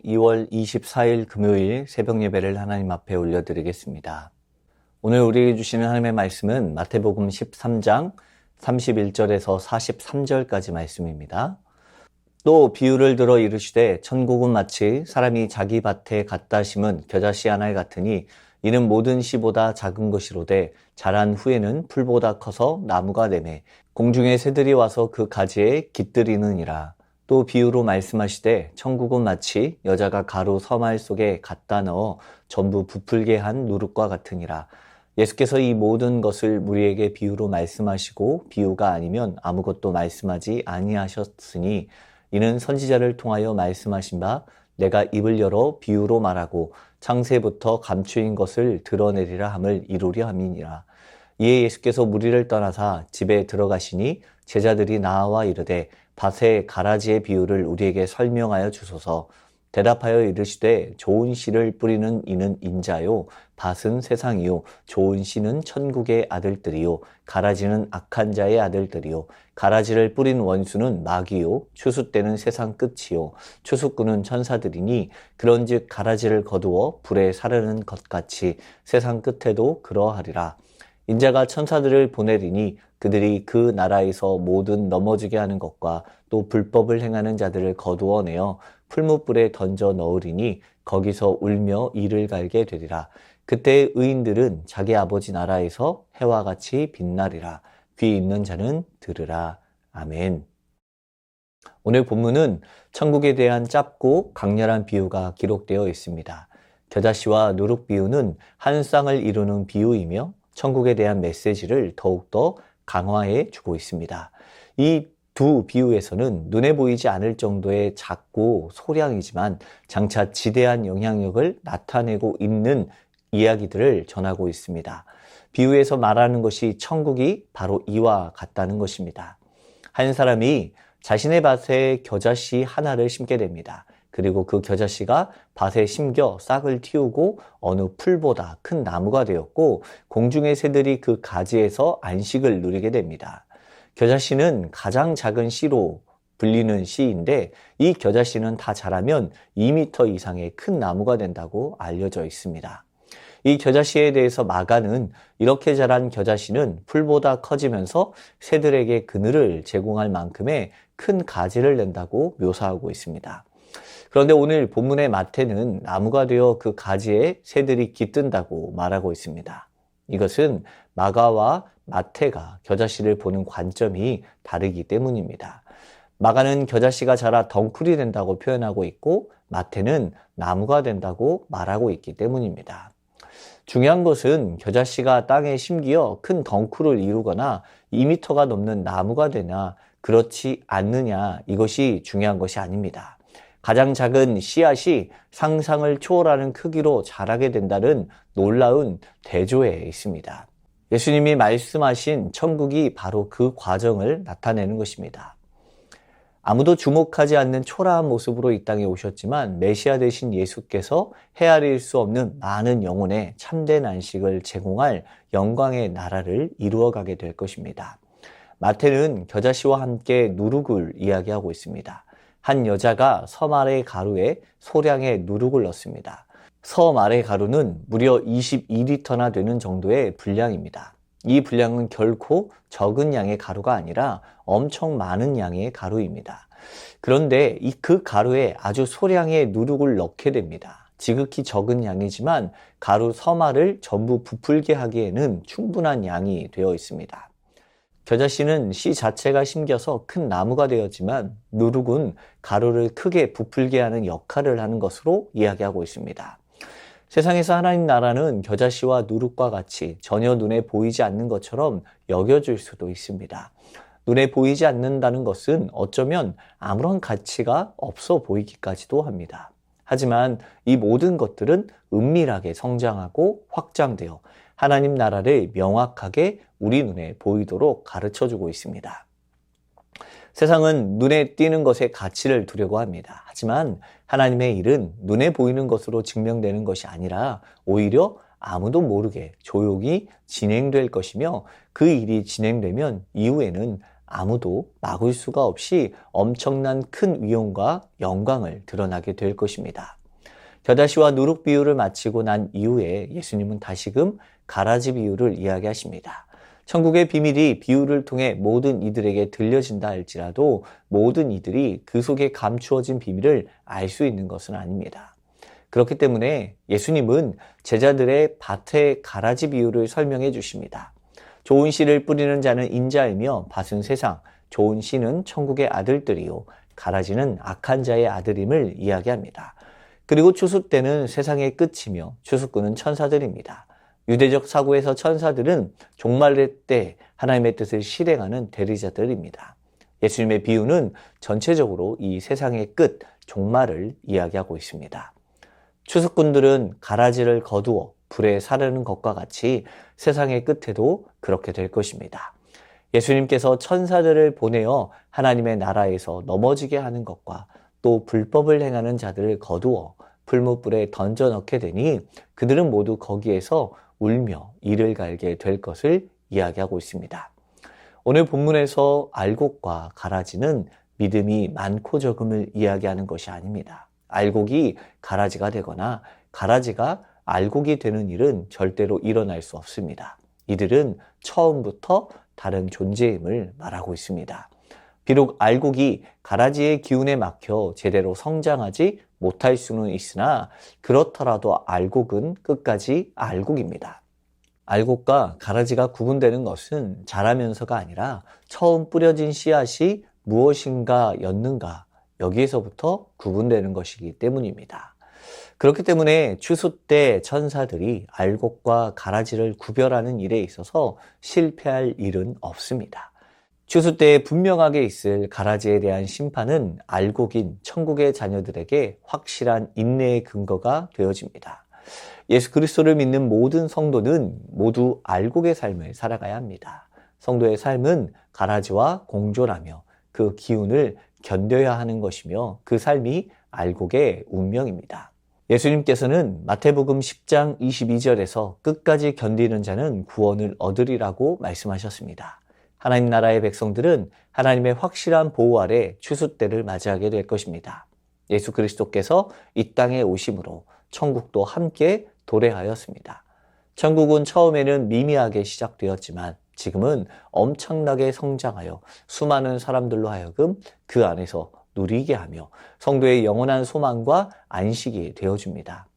2월 24일 금요일 새벽 예배를 하나님 앞에 올려드리겠습니다. 오늘 우리에게 주시는 하나님의 말씀은 마태복음 13장 31절에서 43절까지 말씀입니다. 또 비유를 들어 이르시되 천국은 마치 사람이 자기 밭에 갖다 심은 겨자씨 하나 같으니 이는 모든 씨보다 작은 것이로되 자란 후에는 풀보다 커서 나무가 되매 공중의 새들이 와서 그 가지에 깃들이느니라. 또 비유로 말씀하시되 천국은 마치 여자가 가루 서말 속에 갖다 넣어 전부 부풀게 한 누룩과 같으니라. 예수께서 이 모든 것을 우리에게 비유로 말씀하시고 비유가 아니면 아무것도 말씀하지 아니하셨으니 이는 선지자를 통하여 말씀하신 바 내가 입을 열어 비유로 말하고 창세부터 감추인 것을 드러내리라 함을 이루려 함이니라. 이에 예수께서 무리를 떠나사 집에 들어가시니 제자들이 나와 이르되 밭의 가라지의 비유를 우리에게 설명하여 주소서. 대답하여 이르시되 좋은 씨를 뿌리는 이는 인자요 밭은 세상이요 좋은 씨는 천국의 아들들이요 가라지는 악한 자의 아들들이요 가라지를 뿌린 원수는 마귀요 추수 때는 세상 끝이요 추수꾼은 천사들이니 그런즉 가라지를 거두어 불에 사르는 것 같이 세상 끝에도 그러하리라. 인자가 천사들을 보내리니 그들이 그 나라에서 모든 넘어지게 하는 것과 또 불법을 행하는 자들을 거두어내어 풀무불에 던져 넣으리니 거기서 울며 이를 갈게 되리라. 그때 의인들은 자기 아버지 나라에서 해와 같이 빛나리라. 귀 있는 자는 들으라. 아멘. 오늘 본문은 천국에 대한 짧고 강렬한 비유가 기록되어 있습니다. 겨자씨와 누룩 비유는 한 쌍을 이루는 비유이며 천국에 대한 메시지를 더욱더 강화해 주고 있습니다. 이 두 비유에서는 눈에 보이지 않을 정도의 작고 소량이지만 장차 지대한 영향력을 나타내고 있는 이야기들을 전하고 있습니다. 비유에서 말하는 것이 천국이 바로 이와 같다는 것입니다. 한 사람이 자신의 밭에 겨자씨 하나를 심게 됩니다. 그리고 그 겨자씨가 밭에 심겨 싹을 틔우고 어느 풀보다 큰 나무가 되었고 공중의 새들이 그 가지에서 안식을 누리게 됩니다. 겨자씨는 가장 작은 씨로 불리는 씨인데 이 겨자씨는 다 자라면 2m 이상의 큰 나무가 된다고 알려져 있습니다. 이 겨자씨에 대해서 마가는 이렇게 자란 겨자씨는 풀보다 커지면서 새들에게 그늘을 제공할 만큼의 큰 가지를 낸다고 묘사하고 있습니다. 그런데 오늘 본문의 마태는 나무가 되어 그 가지에 새들이 깃든다고 말하고 있습니다. 이것은 마가와 마태가 겨자씨를 보는 관점이 다르기 때문입니다. 마가는 겨자씨가 자라 덩쿨이 된다고 표현하고 있고 마태는 나무가 된다고 말하고 있기 때문입니다. 중요한 것은 겨자씨가 땅에 심기어 큰 덩쿨을 이루거나 2m가 넘는 나무가 되나 그렇지 않느냐 이것이 중요한 것이 아닙니다. 가장 작은 씨앗이 상상을 초월하는 크기로 자라게 된다는 놀라운 대조에 있습니다. 예수님이 말씀하신 천국이 바로 그 과정을 나타내는 것입니다. 아무도 주목하지 않는 초라한 모습으로 이 땅에 오셨지만 메시아 되신 예수께서 헤아릴 수 없는 많은 영혼의 참된 안식을 제공할 영광의 나라를 이루어가게 될 것입니다. 마태는 겨자씨와 함께 누룩을 이야기하고 있습니다. 한 여자가 섬 아래 가루에 소량의 누룩을 넣습니다. 섬 아래 가루는 무려 22리터나 되는 정도의 분량입니다. 이 분량은 결코 적은 양의 가루가 아니라 엄청 많은 양의 가루입니다. 그런데 그 가루에 아주 소량의 누룩을 넣게 됩니다. 지극히 적은 양이지만 가루 섬알을 전부 부풀게 하기에는 충분한 양이 되어 있습니다. 겨자씨는 씨 자체가 심겨서 큰 나무가 되었지만 누룩은 가루를 크게 부풀게 하는 역할을 하는 것으로 이야기하고 있습니다. 세상에서 하나님 나라는 겨자씨와 누룩과 같이 전혀 눈에 보이지 않는 것처럼 여겨질 수도 있습니다. 눈에 보이지 않는다는 것은 어쩌면 아무런 가치가 없어 보이기까지도 합니다. 하지만 이 모든 것들은 은밀하게 성장하고 확장되어 하나님 나라를 명확하게 우리 눈에 보이도록 가르쳐주고 있습니다. 세상은 눈에 띄는 것의 가치를 두려고 합니다. 하지만 하나님의 일은 눈에 보이는 것으로 증명되는 것이 아니라 오히려 아무도 모르게 조용히 진행될 것이며 그 일이 진행되면 이후에는 아무도 막을 수가 없이 엄청난 큰 위엄과 영광을 드러나게 될 것입니다. 겨다시와 누룩 비유를 마치고 난 이후에 예수님은 다시금 가라지 비유를 이야기하십니다. 천국의 비밀이 비유를 통해 모든 이들에게 들려진다 할지라도 모든 이들이 그 속에 감추어진 비밀을 알 수 있는 것은 아닙니다. 그렇기 때문에 예수님은 제자들의 밭의 가라지 비유를 설명해 주십니다. 좋은 씨를 뿌리는 자는 인자이며 밭은 세상, 좋은 씨는 천국의 아들들이요 가라지는 악한 자의 아들임을 이야기합니다. 그리고 추수 때는 세상의 끝이며 추수꾼은 천사들입니다. 유대적 사고에서 천사들은 종말의 때 하나님의 뜻을 실행하는 대리자들입니다. 예수님의 비유는 전체적으로 이 세상의 끝, 종말을 이야기하고 있습니다. 추수꾼들은 가라지를 거두어 불에 사르는 것과 같이 세상의 끝에도 그렇게 될 것입니다. 예수님께서 천사들을 보내어 하나님의 나라에서 넘어지게 하는 것과 또 불법을 행하는 자들을 거두어 풀무불에 던져 넣게 되니 그들은 모두 거기에서 울며 이를 갈게 될 것을 이야기하고 있습니다. 오늘 본문에서 알곡과 가라지는 믿음이 많고 적음을 이야기하는 것이 아닙니다. 알곡이 가라지가 되거나 가라지가 알곡이 되는 일은 절대로 일어날 수 없습니다. 이들은 처음부터 다른 존재임을 말하고 있습니다. 비록 알곡이 가라지의 기운에 막혀 제대로 성장하지 못할 수는 있으나 그렇더라도 알곡은 끝까지 알곡입니다. 알곡과 가라지가 구분되는 것은 자라면서가 아니라 처음 뿌려진 씨앗이 무엇인가 였는가 여기에서부터 구분되는 것이기 때문입니다. 그렇기 때문에 추수 때 천사들이 알곡과 가라지를 구별하는 일에 있어서 실패할 일은 없습니다. 추수 때에 분명하게 있을 가라지에 대한 심판은 알곡인 천국의 자녀들에게 확실한 인내의 근거가 되어집니다. 예수 그리스도를 믿는 모든 성도는 모두 알곡의 삶을 살아가야 합니다. 성도의 삶은 가라지와 공존하며 그 기운을 견뎌야 하는 것이며 그 삶이 알곡의 운명입니다. 예수님께서는 마태복음 10장 22절에서 끝까지 견디는 자는 구원을 얻으리라고 말씀하셨습니다. 하나님 나라의 백성들은 하나님의 확실한 보호 아래 추수 때를 맞이하게 될 것입니다. 예수 그리스도께서 이 땅에 오심으로 천국도 함께 도래하였습니다. 천국은 처음에는 미미하게 시작되었지만 지금은 엄청나게 성장하여 수많은 사람들로 하여금 그 안에서 누리게 하며 성도의 영원한 소망과 안식이 되어줍니다.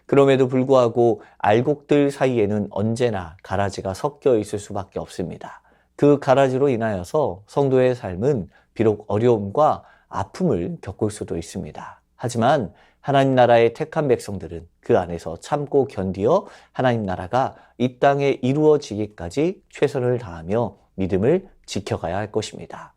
그럼에도 불구하고 알곡들 사이에는 언제나 가라지가 섞여 있을 수밖에 없습니다. 그 가라지로 인하여서 성도의 삶은 비록 어려움과 아픔을 겪을 수도 있습니다. 하지만 하나님 나라의 택한 백성들은 그 안에서 참고 견디어 하나님 나라가 이 땅에 이루어지기까지 최선을 다하며 믿음을 지켜가야 할 것입니다.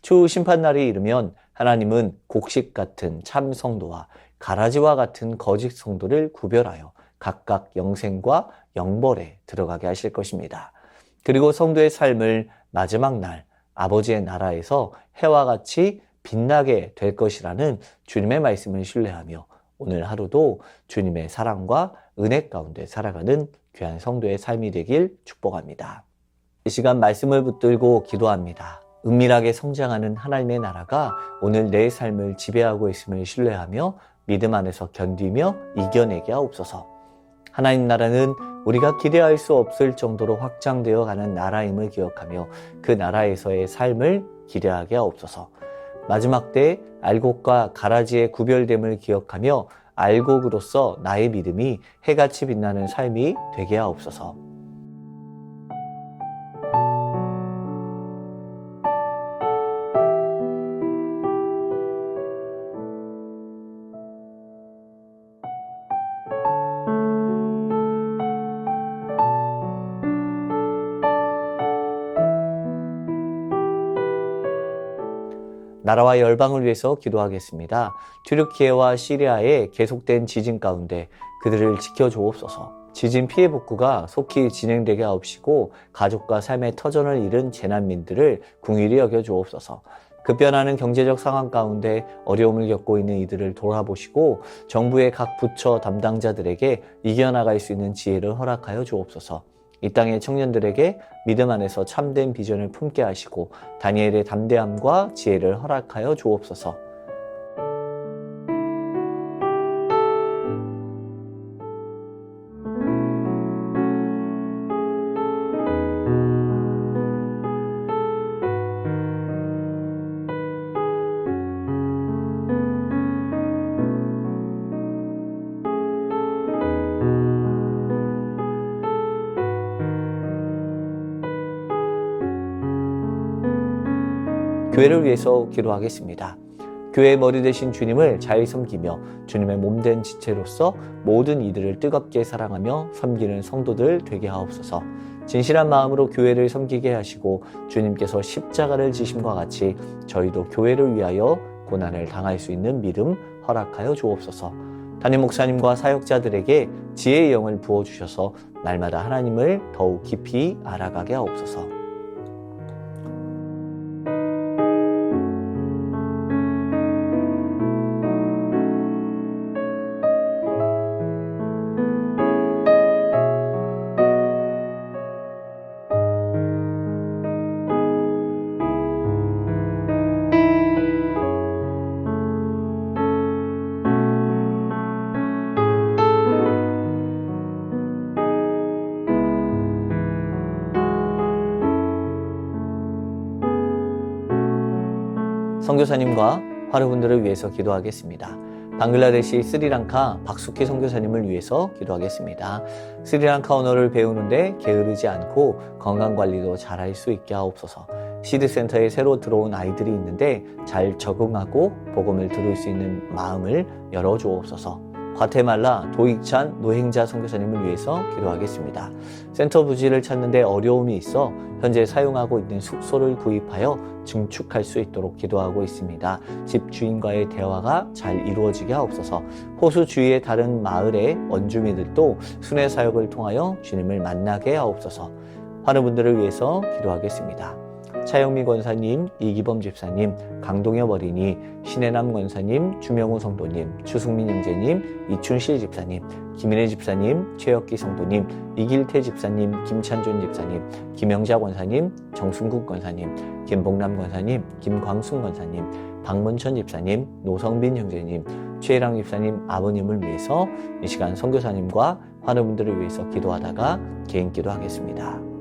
추후 심판날이 이르면 하나님은 곡식 같은 참 성도와 가라지와 같은 거짓 성도를 구별하여 각각 영생과 영벌에 들어가게 하실 것입니다. 그리고 성도의 삶을 마지막 날 아버지의 나라에서 해와 같이 빛나게 될 것이라는 주님의 말씀을 신뢰하며 오늘 하루도 주님의 사랑과 은혜 가운데 살아가는 귀한 성도의 삶이 되길 축복합니다. 이 시간 말씀을 붙들고 기도합니다. 은밀하게 성장하는 하나님의 나라가 오늘 내 삶을 지배하고 있음을 신뢰하며 믿음 안에서 견디며 이겨내게 하옵소서. 하나님 나라는 우리가 기대할 수 없을 정도로 확장되어 가는 나라임을 기억하며 그 나라에서의 삶을 기대하게 하옵소서. 마지막 때 알곡과 가라지의 구별됨을 기억하며 알곡으로서 나의 믿음이 해같이 빛나는 삶이 되게 하옵소서. 나라와 열방을 위해서 기도하겠습니다. 튀르키예와 시리아의 계속된 지진 가운데 그들을 지켜주옵소서. 지진 피해 복구가 속히 진행되게 하옵시고 가족과 삶의 터전을 잃은 재난민들을 궁일이 여겨주옵소서. 급변하는 경제적 상황 가운데 어려움을 겪고 있는 이들을 돌아보시고 정부의 각 부처 담당자들에게 이겨나갈 수 있는 지혜를 허락하여 주옵소서. 이 땅의 청년들에게 믿음 안에서 참된 비전을 품게 하시고 다니엘의 담대함과 지혜를 허락하여 주옵소서. 교회를 위해서 기도하겠습니다. 교회의 머리 되신 주님을 잘 섬기며 주님의 몸된 지체로서 모든 이들을 뜨겁게 사랑하며 섬기는 성도들 되게 하옵소서. 진실한 마음으로 교회를 섬기게 하시고 주님께서 십자가를 지심과 같이 저희도 교회를 위하여 고난을 당할 수 있는 믿음 허락하여 주옵소서. 담임 목사님과 사역자들에게 지혜의 영을 부어주셔서 날마다 하나님을 더욱 깊이 알아가게 하옵소서. 선교사님과 화르분들을 위해서 기도하겠습니다. 방글라데시 스리랑카 박수키 선교사님을 위해서 기도하겠습니다. 스리랑카 언어를 배우는데 게으르지 않고 건강관리도 잘할 수 있게 하옵소서. 시드센터에 새로 들어온 아이들이 있는데 잘 적응하고 복음을 들을 수 있는 마음을 열어주옵소서. 과테말라 도익찬 노행자 선교사님을 위해서 기도하겠습니다. 센터 부지를 찾는데 어려움이 있어 현재 사용하고 있는 숙소를 구입하여 증축할 수 있도록 기도하고 있습니다. 집 주인과의 대화가 잘 이루어지게 하옵소서. 호수 주위의 다른 마을의 원주민들도 순회 사역을 통하여 주님을 만나게 하옵소서. 화르분들을 위해서 기도하겠습니다. 차영미 권사님, 이기범 집사님, 강동엽 어린이, 신혜남 권사님, 주명우 성도님, 추승민 형제님, 이춘실 집사님, 김인혜 집사님, 최혁기 성도님, 이길태 집사님, 김찬준 집사님, 김영자 권사님, 정순국 권사님, 김봉남 권사님, 김광순 권사님, 박문천 집사님, 노성빈 형제님, 최혜랑 집사님 아버님을 위해서 이 시간 선교사님과 환우분들을 위해서 기도하다가 개인 기도하겠습니다.